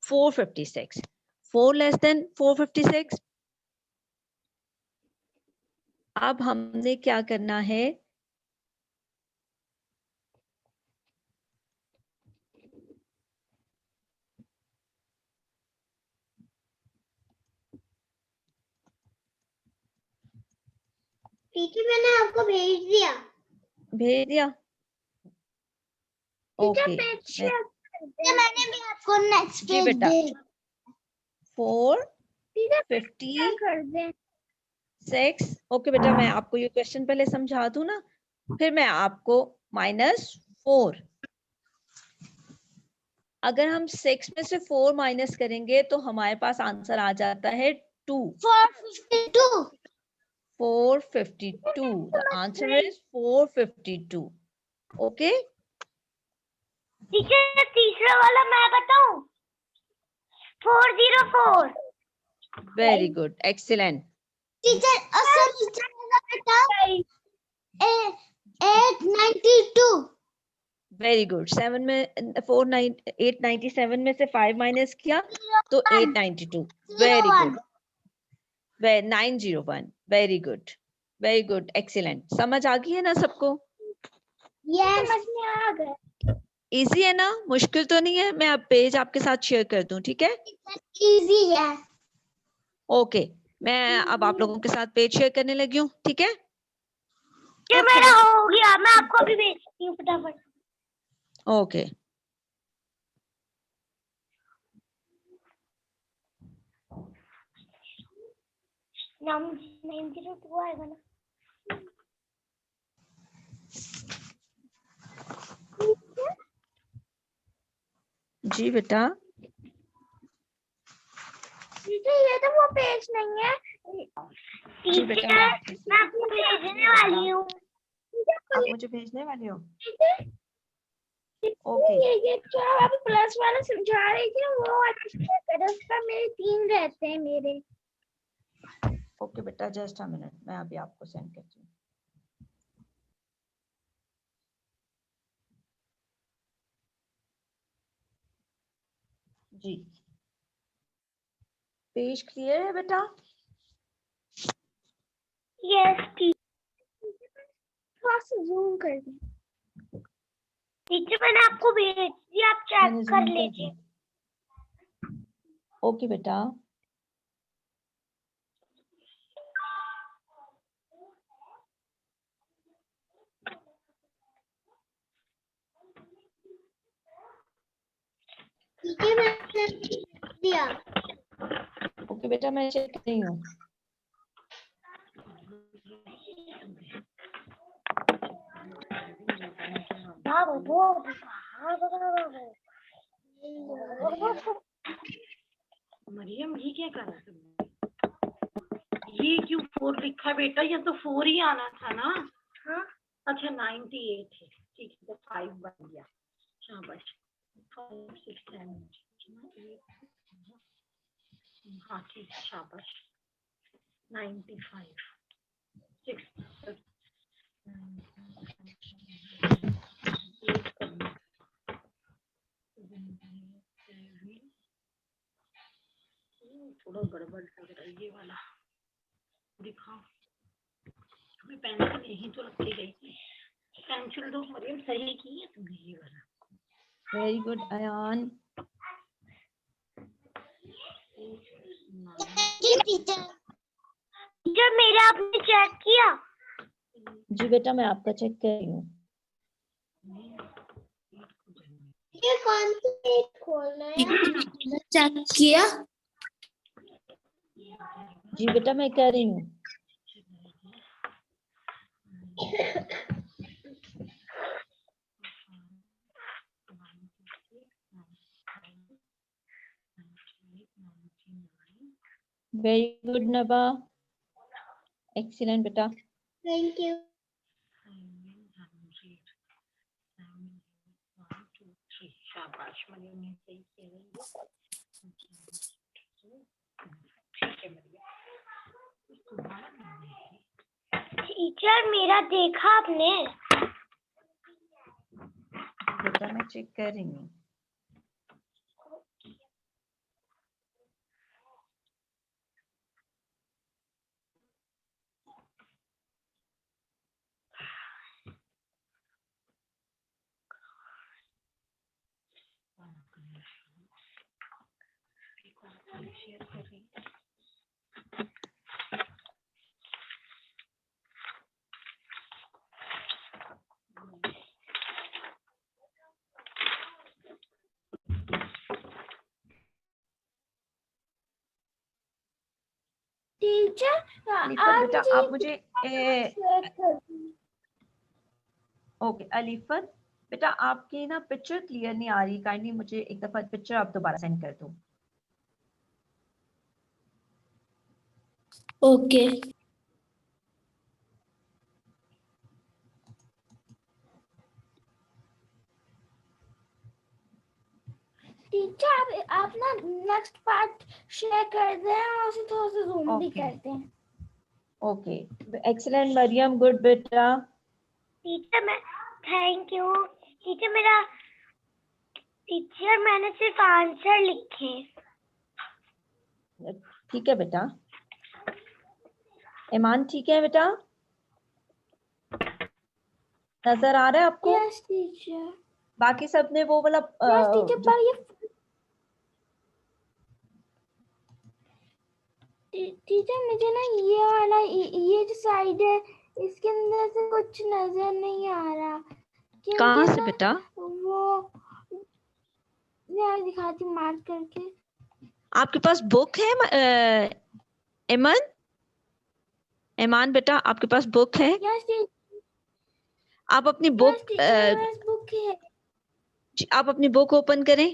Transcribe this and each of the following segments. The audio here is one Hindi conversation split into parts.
456. 4 less than 456. अब हमने क्या करना है, टीचर मैंने आपको भेज दिया। भेज दिया? ओके, मैंने भी आपको नेक्स्ट जी पेज बेटा। भेज 456। ओके बेटा, मैं आपको ये क्वेश्चन पहले समझा दूं ना, फिर मैं आपको -4। अगर हम 6 में से 4 माइनस करेंगे तो हमारे पास आंसर आ जाता है 2। 452। 452। The answer is 452. Okay, teacher तीसरा वाला मैं बताऊं? 404। Very good, excellent. टीचर बेटा 892। Very good. 7 में 897 में से 5 माइनस किया तो 892। Very good. 901। Very good, very good, excellent. समझ आ गई है ना सबको? यस, समझ में आ गया। इजी है ना, मुश्किल तो नहीं है? मैं अब पेज आपके साथ शेयर कर दूं, ठीक है? इजी है। ओके, मैं अब आप लोगों के साथ पेज शेयर करने लगी हूँ, ठीक है? ये मेरा हो गया, मैं आपको अभी भेजती हूँ फटाफट। ओके, 902 आएगा ना? जी बेटा। ये तो वो पेज नहीं है। जी बेटा, मैं आपको भेजने वाली हूँ। आप मुझे भेजने वाली हो? ओके, ये जो आप प्लस वाला समझा रही थी वो उसका मेरे 3 रहते हैं मेरे। ओके बेटा, जस्ट अ मिनट, मैं अभी आपको सेंड करती हूँ। जी, पेज क्लियर है बेटा? यस थोड़ा सा जूम कर दी। टीचर मैंने आपको भेज दिया, आप चेक कर लीजिए। ओके बेटा। दिया। ओके बेटा, मैं चेक कर रही हूँ। मरियम ये क्या कर रहा है? ये क्यों 4 लिखा है बेटा? ये तो 4 ही आना था ना। हाँ अच्छा 98 है, ठीक है, तो 5 बन गया। शाबाश। 5 6 7 हाँ ठीक है, शाबाश। 95 6 थोड़ा गड़बड़ लग रहा है ये वाला, दिखाओ। मैं पेंसिल यहीं तो रखी गई थी। पेंसिल दो मरियम, सही की है तुमने ये वाला। Very good Ayan. टीचर मेरा आपने चेक किया? जी बेटा, मैं आपका चेक कर रही हूँ। ये कौन सी पेज खोलना है? चेक किया? जी बेटा, मैं कर रही हूँ। वेरी गुड नबा, एक्सीलेंट बेटा। Thank you. शाबाश मरियम ने सही किया। ठीक है मरियम। टीचर मेरा देखा आपने? बेटा मैं चेक कर रही हूँ। शेयर कर रही हूँ। टीचर अलीफत बेटा आप मुझे शेयर कर दीजिए। ओके अलीफत बेटा आपकी ना पिक्चर क्लियर नहीं आ रही, काइंडली मुझे एक दफा पिक्चर आप दोबारा सेंड कर दो। ओके टीचर आप ना नेक्स्ट पार्ट शेयर कर दें और उसे थोड़ा सा जूम भी Okay. करते हैं। ओके एक्सीलेंट मरियम, गुड बेटा। टीचर मैं थैंक यू टीचर मेरा टीचर मैंने सिर्फ आंसर लिखे। ठीक है बेटा। ईमान ठीक है बेटा, नजर आ रहा है आपको? Yes teacher. बाकी सब ने वो वाला यस टीचर पर ये टीचर मुझे ना ये वाला ये जो साइड है इसके अंदर से कुछ नजर नहीं आ रहा। कहाँ क्योंकि से ना बेटा? वो मैं दिखाती हूँ मार्क करके। आपके पास बुक है ईमान? ईमान बेटा आपके पास बुक है? Yes teacher. आप अपनी यस बुक टीचर मेरे पास बुक है। आप अपनी बुक ओपन करें।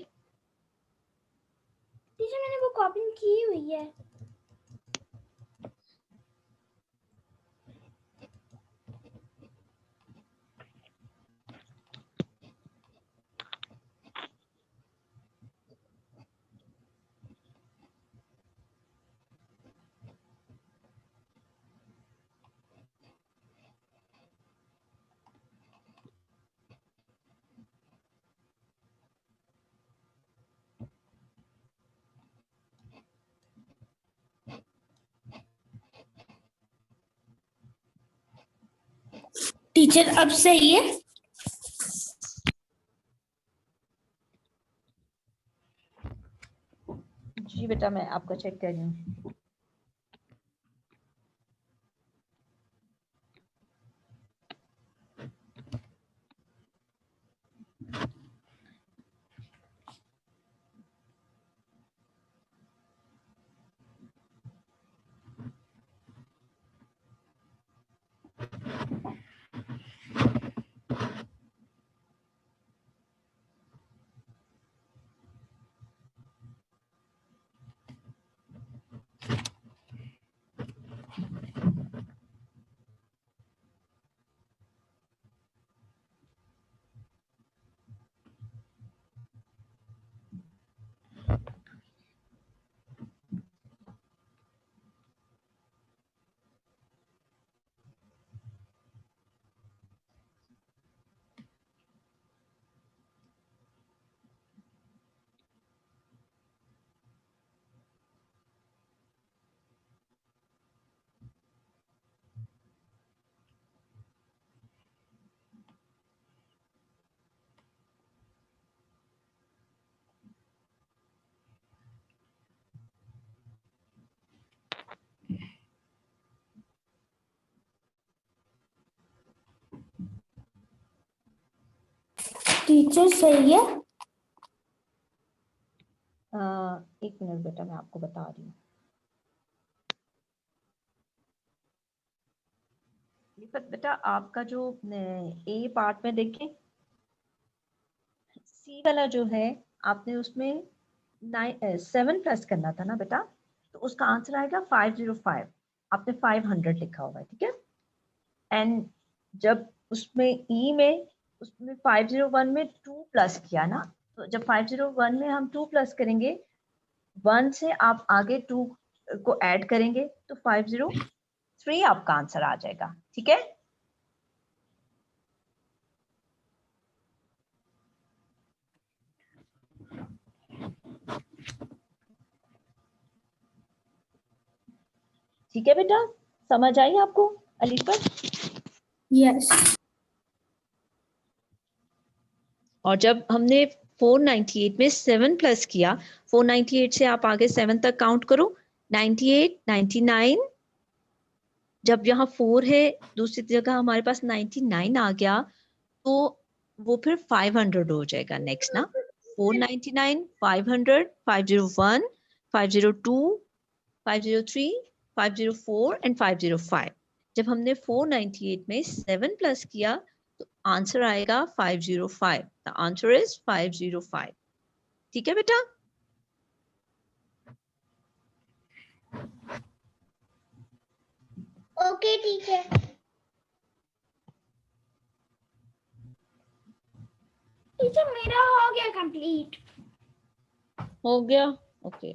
टीचर मैंने बुक ओपन की हुई है। टीचर अब सही है? जी बेटा मैं आपका चेक कर रही हूँ। टीचर सही है? एक मिनट बेटा मैं आपको बता रही हूँ। बेटा आपका जो ए पार्ट में देखें, सी वाला जो है आपने उसमें 7 प्लस करना था ना बेटा, तो उसका आंसर आएगा 505। आपने 500 लिखा हुआ है, ठीक है। एंड जब उसमें ई में उसमें 501 में 2 प्लस किया ना, तो जब 501 में हम 2 प्लस करेंगे 1 से आप आगे 2 को ऐड करेंगे तो 503 आपका आंसर आ जाएगा, ठीक है। ठीक है बेटा, समझ आई आपको अलीफत? यस। और जब हमने 498 में 7 प्लस किया, 498 से आप आगे 7 तक काउंट करो, 98, 99, जब यहाँ 4 है दूसरी जगह हमारे पास 99 आ गया, तो वो फिर 500 हो जाएगा नेक्स्ट ना। 499, 500, 501, 502, 503, 504 एंड 505। जब हमने 498 में 7 प्लस किया तो आंसर आएगा 505। The answer is 505। ठीक है बेटा? ओके ठीक है। टीचर मेरा हो गया कंप्लीट। हो गया? ओके।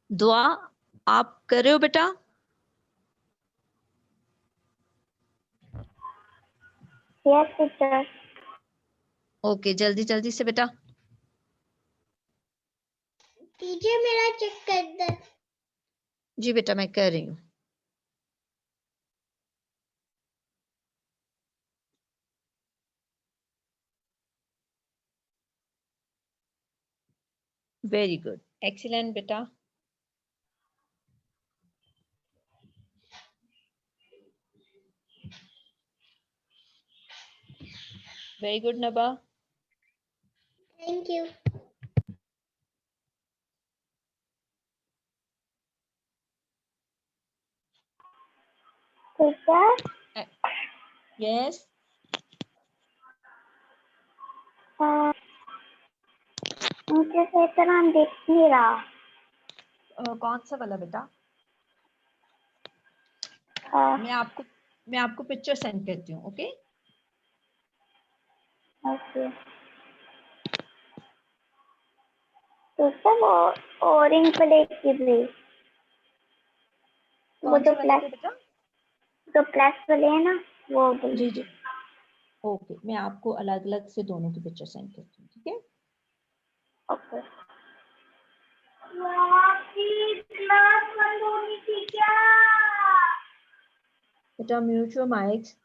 दुआ आप कर रहे हो बेटा? Yes teacher. ओके, जल्दी जल्दी से बेटा। टीचर मेरा चेक कर दे। जी बेटा मैं कर रही हूँ। वेरी गुड, एक्सीलेंट बेटा। वेरी गुड नबा। Thank you. Teacher yes. मुझे सही तरह दिख नहीं रहा। कौन सा वाला बेटा? मैं आपको पिक्चर सेंड करती हूँ। ओके ओके टीचर वो ऑरेंज वाले की भी, वो कौन जो से वाले प्लस थे बेटा? वाले है ना वो भी। जी जी, ओके, मैं आपको अलग अलग से दोनों की पिक्चर सेंड करती हूँ। ठीक है? ओके। क्लास बंद होनी थी क्या? बेटा म्यूट योर माइक्स।